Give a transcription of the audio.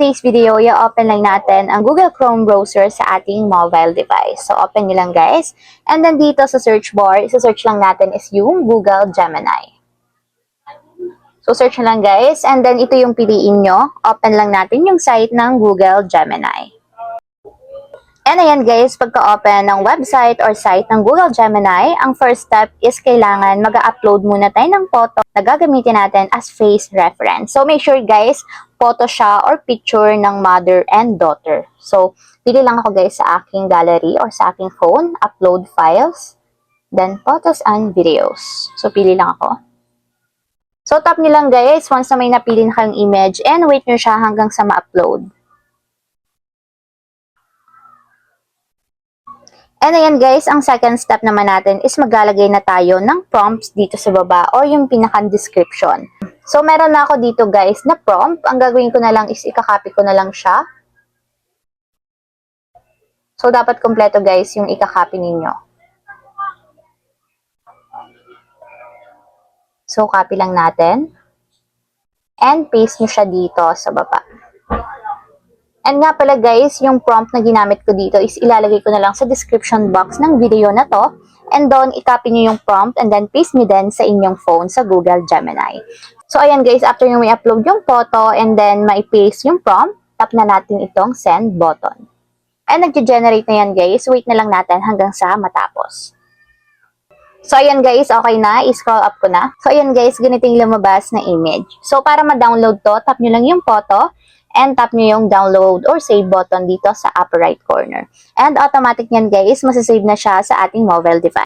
Today's video, i-open lang natin ang Google Chrome browser sa ating mobile device. So, open nyo lang guys. And then dito sa search bar, isa-search lang natin is yung Google Gemini. So, search nyo lang guys. And then ito yung piliin nyo. Open lang natin yung site ng Google Gemini. And ayan guys, pagka-open ng website or site ng Google Gemini, ang first step is kailangan mag-upload muna tayo ng photo na gagamitin natin as face reference. So make sure guys, photo siya or picture ng mother and daughter. So pili lang ako guys sa aking gallery or sa aking phone, upload files, then photos and videos. So pili lang ako. So tap nyo lang guys once na may napili na kayong image and wait nyo siya hanggang sa ma-upload. And ayan guys, ang second step naman natin is maglalagay na tayo ng prompts dito sa baba or yung pinaka-description. So meron na ako dito guys na prompt. Ang gagawin ko na lang is ikakopy ko na lang siya. So dapat kompleto guys yung ikakopy ninyo. So copy lang natin. And paste nyo siya dito sa baba. And nga pala guys, yung prompt na ginamit ko dito is ilalagay ko na lang sa description box ng video na to. And doon, i-copy nyo yung prompt and then paste nyo din sa inyong phone sa Google Gemini. So ayan guys, after nyo may upload yung photo and then mai-paste yung prompt, tap na natin itong send button. And nag-generate na yan guys, wait na lang natin hanggang sa matapos. So ayan guys, okay na, i-scroll up ko na. So ayan guys, ganito yung lumabas na image. So para ma-download to, tap nyo lang yung photo. And tap nyo yung download or save button dito sa upper right corner. And automatic yan guys, masasave na siya sa ating mobile device.